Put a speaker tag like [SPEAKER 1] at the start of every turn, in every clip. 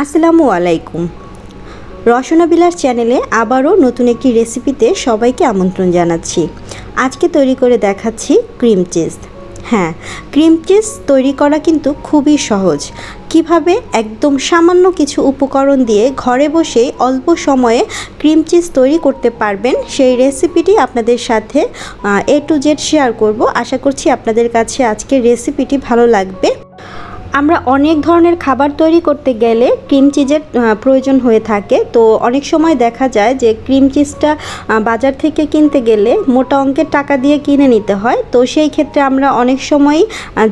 [SPEAKER 1] আসসালামু আলাইকুম। রসনা বিলাস চ্যানেলে আবারও নতুন একটি রেসিপিতে সবাইকে আমন্ত্রণ জানাচ্ছি। আজকে তৈরি করে দেখাচ্ছি ক্রিম চিজ। হ্যাঁ, ক্রিম চিজ তৈরি করা কিন্তু খুবই সহজ। কিভাবে একদম সামান্য কিছু উপকরণ দিয়ে ঘরে বসেই অল্প সময়ে ক্রিম চিজ তৈরি করতে পারবেন, সেই রেসিপিটি আপনাদের সাথে A to Z শেয়ার করব। আশা করছি আপনাদের কাছে আজকের রেসিপিটি ভালো লাগবে। আমরা অনেক ধরনের খাবার তৈরি করতে গেলে ক্রিম চিজের প্রয়োজন হয়ে থাকে। তো অনেক সময় দেখা যায় যে ক্রিম চিজটা বাজার থেকে কিনতে গেলে মোটা অঙ্কের টাকা দিয়ে কিনে নিতে হয়। তো সেই ক্ষেত্রে আমরা অনেক সময়ই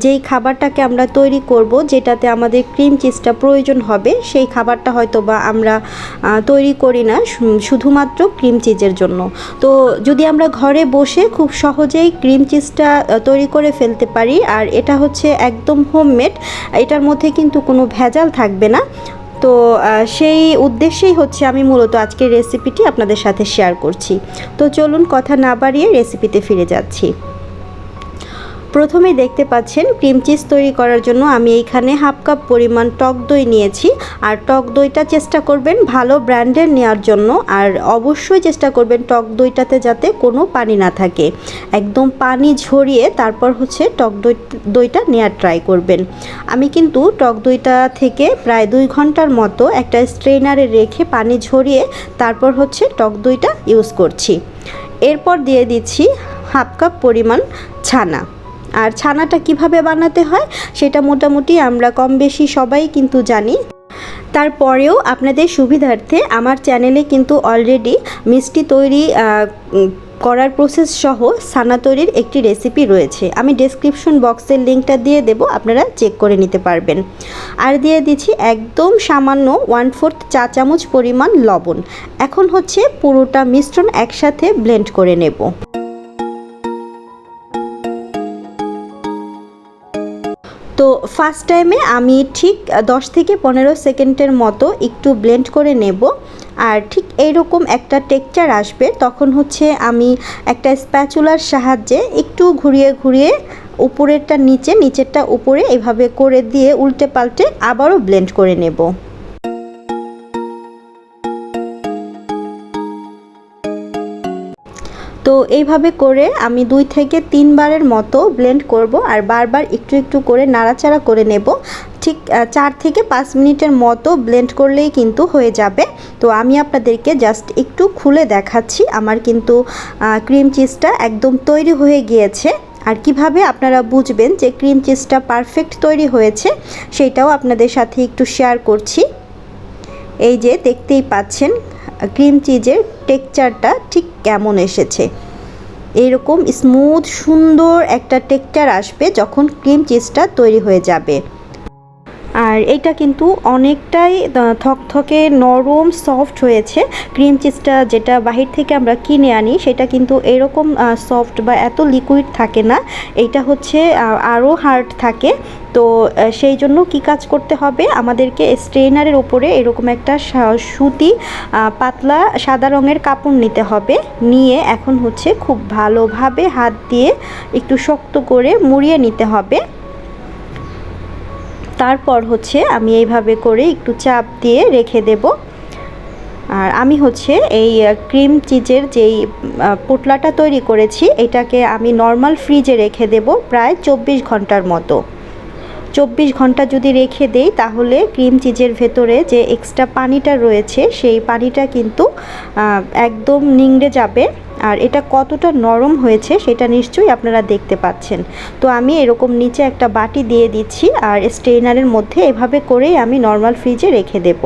[SPEAKER 1] যেই খাবারটাকে আমরা তৈরি করব, যেটাতে আমাদের ক্রিম চিজটা প্রয়োজন হবে, সেই খাবারটা হয়তো বা আমরা তৈরি করি না শুধুমাত্র ক্রিম চিজের জন্য। তো যদি আমরা ঘরে বসে খুব সহজেই ক্রিম চিজটা তৈরি করে ফেলতে পারি, আর এটা হচ্ছে একদম হোমমেড, এটার মধ্যে কিন্তু কোনো ভেজাল থাকবে না। তো সেই উদ্দেশ্যেই হচ্ছে আমি মূলত আজকের রেসিপিটি আপনাদের সাথে শেয়ার করছি। তো চলুন কথা না বাড়িয়ে রেসিপিতে ফিরে যাচ্ছি। প্রথমেই দেখতে পাচ্ছেন ক্রিম চিজ তৈরি করার জন্য আমি এইখানে হাফ কাপ পরিমাণ টক দই নিয়েছি। আর টক দইটা চেষ্টা করবেন ভালো ব্র্যান্ডের নেওয়ার জন্য, আর অবশ্যই চেষ্টা করবেন টক দইটাতে যাতে কোনো পানি না থাকে, একদম পানি ঝরিয়ে তারপর হচ্ছে টক দইটা নেওয়ার ট্রাই করবেন। আমি কিন্তু টক দইটা থেকে প্রায় 2 ঘন্টার মতো একটা স্ট্রেনারে রেখে পানি ঝরিয়ে তারপর হচ্ছে টক দইটা ইউজ করছি। এরপর দিয়ে দিচ্ছি হাফ কাপ পরিমাণ ছানা। আর ছানাটা কিভাবে বানাতে হয় সেটা মোটামুটি আমরা কম বেশি সবাই কিন্তু জানি। তারপরেও আপনাদের সুবিধার্থে আমার চ্যানেলে কিন্তু অলরেডি মিষ্টি তৈরি করার প্রসেস সহ ছানা তৈরির একটি রেসিপি রয়েছে। আমি ডেসক্রিপশন বক্সের লিঙ্কটা দিয়ে দেব, আপনারা চেক করে নিতে পারবেন। আর দিয়ে দিচ্ছি একদম সামান্য 1/4 চা চামচ পরিমাণ লবণ। এখন হচ্ছে পুরোটা মিশ্রণ একসাথে ব্লেন্ড করে নেব। তো ফার্স্ট টাইমে আমি ঠিক 10 থেকে 15 সেকেন্ডের মতো একটু ব্লেন্ড করে নেব। আর ঠিক এইরকম একটা টেক্সচার আসবে তখন হচ্ছে আমি একটা স্প্যাচুলার সাহায্যে একটু ঘুরিয়ে ঘুরিয়ে উপরেরটা নিচে, নিচেরটা উপরে এভাবে করে দিয়ে উল্টে পাল্টে আবারও ব্লেন্ড করে নেব। তো এইভাবে করে আমি 2 থেকে 3 বারের মতো ব্লেন্ড করব, আর বারবার একটু একটু করে নাড়াচাড়া করে নেব। ঠিক 4 থেকে 5 মিনিটের মতো ব্লেন্ড করলেই কিন্তু হয়ে যাবে। তো আমি আপনাদেরকে জাস্ট একটু খুলে দেখাচ্ছি আমার কিন্তু ক্রিম চিজটা একদম তৈরি হয়ে গিয়েছে। আর কিভাবে আপনারা বুঝবেন যে ক্রিম চিজটা পারফেক্ট তৈরি হয়েছে সেটাও আপনাদের সাথে একটু শেয়ার করছি। এই যে দেখতেই পাচ্ছেন ক্রিম চিজের টেক্সচারটা ঠিক কেমন এসেছে। এইরকম স্মুথ সুন্দর একটা টেক্সচার আসবে যখন ক্রিম চিজটা তৈরি হয়ে যাবে। আর এটা কিন্তু অনেকটাই থকথকে নরম সফট হয়েছে। ক্রিম চিজটা যেটা বাহির থেকে আমরা কিনে আনি সেটা কিন্তু এরকম সফট বা এত লিকুইড থাকে না, এইটা হচ্ছে আরও হার্ড থাকে। তো সেই জন্য কি কাজ করতে হবে, আমাদেরকে স্ট্রেনারের উপরে এরকম একটা সুতি পাতলা সাদা রঙের কাপড় নিতে হবে। নিয়ে এখন হচ্ছে খুব ভালোভাবে হাত দিয়ে একটু শক্ত করে মুড়িয়ে নিতে হবে। তারপর হচ্ছে আমি এইভাবে করে একটু চাপ দিয়ে রেখে দেব। আর আমি হচ্ছে এই ক্রিম চিজের যেই পোটলাটা তৈরি করেছি এটাকে আমি নর্মাল ফ্রিজে রেখে দেব প্রায় 24 ঘন্টার মতো। 24 ঘন্টা যদি রেখে দেই তাহলে ক্রিম চিজের ভেতরে যে এক্সট্রা পানিটা রয়েছে সেই পানিটা কিন্তু একদম নিংড়ে যাবে। আর এটা কতটা নরম হয়েছে সেটা নিশ্চয়ই আপনারা দেখতে পাচ্ছেন। তো আমি এরকম নিচে একটা বাটি দিয়ে দিচ্ছি, আর স্ট্রেনারের মধ্যে এভাবে করেই আমি নর্মাল ফ্রিজে রেখে দেব।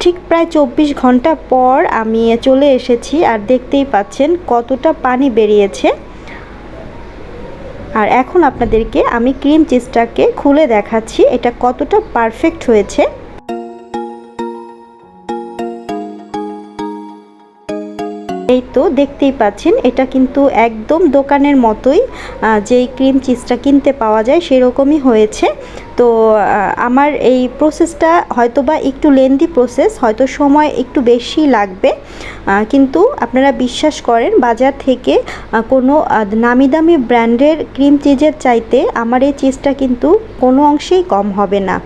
[SPEAKER 1] ঠিক প্রায় 24 ঘন্টা পর আমি চলে এসেছি, আর দেখতেই পাচ্ছেন কতটা পানি বেরিয়েছে। আর এখন আপনাদেরকে আমি ক্রিম চিজটাকে খুলে দেখাচ্ছি এটা কতটা পারফেক্ট হয়েছে। এই তো দেখতেই পাচ্ছেন এটা কিন্তু একদম দোকানের মতোই যেই ক্রিম চিজটা কিনতে পাওয়া যায় সেরকমই হয়েছে। তো আমার এই প্রসেসটা হয়তোবা একটু লেন্দি প্রসেস, হয়তো সময় একটু বেশি লাগবে, কিন্তু আপনারা বিশ্বাস করেন বাজার থেকে কোনো নামি দামি ব্র্যান্ডের ক্রিম চিজের চাইতে আমার এই চিজটা কিন্তু কোনো অংশেই কম হবে না।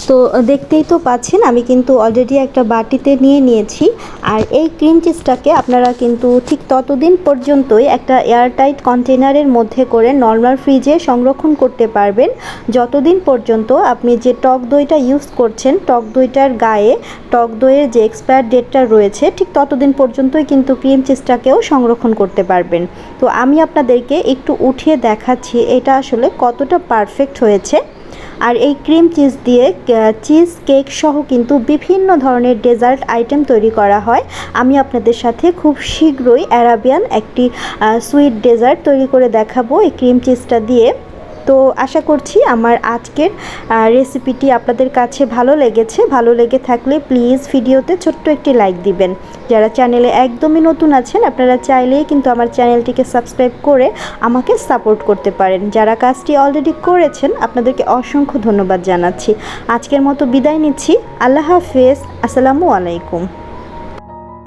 [SPEAKER 1] তো দেখতেই তো পাচ্ছেন আমি কিন্তু অলরেডি একটা বাটিতে নিয়ে নিয়েছি। আর এই ক্রিম চিজটাকে আপনারা কিন্তু ঠিক ততদিন পর্যন্তই একটা এয়ারটাইট কন্টেনারের মধ্যে করে নর্মাল ফ্রিজে সংরক্ষণ করতে পারবেন যতদিন পর্যন্ত আপনি যে টক দইটা ইউজ করছেন টক দইটার গায়ে টক দইয়ের যে এক্সপায়ার ডেটটা রয়েছে ঠিক ততদিন পর্যন্তই কিন্তু ক্রিম চিজটাকেও সংরক্ষণ করতে পারবেন। তো আমি আপনাদেরকে একটু উঠিয়ে দেখাচ্ছি এটা আসলে কতটা পারফেক্ট হয়েছে। আর এই ক্রিম চিজ দিয়ে চিজ কেক সহ কিন্তু বিভিন্ন ধরনের ডেজার্ট আইটেম তৈরি করা হয়। আমি আপনাদের সাথে খুব শীঘ্রই অ্যারাবিয়ান একটি সুইট ডেজার্ট তৈরি করে দেখাবো এই ক্রিম চিজটা দিয়ে। তো আশা করছি আমার আজকের রেসিপিটি আপনাদের কাছে ভালো লেগেছে। ভালো লেগে থাকলে প্লিজ ভিডিওতে ছোট্ট একটি লাইক দিবেন। যারা চ্যানেলে একদমই নতুন আছেন আপনারা চাইলেই কিন্তু আমার চ্যানেলটিকে সাবস্ক্রাইব করে আমাকে সাপোর্ট করতে পারেন। যারা কাজটি অলরেডি করেছেন আপনাদেরকে অসংখ্য ধন্যবাদ জানাচ্ছি। আজকের মতো বিদায় নিচ্ছি। আল্লাহ হাফেজ। আসসালামু আলাইকুম।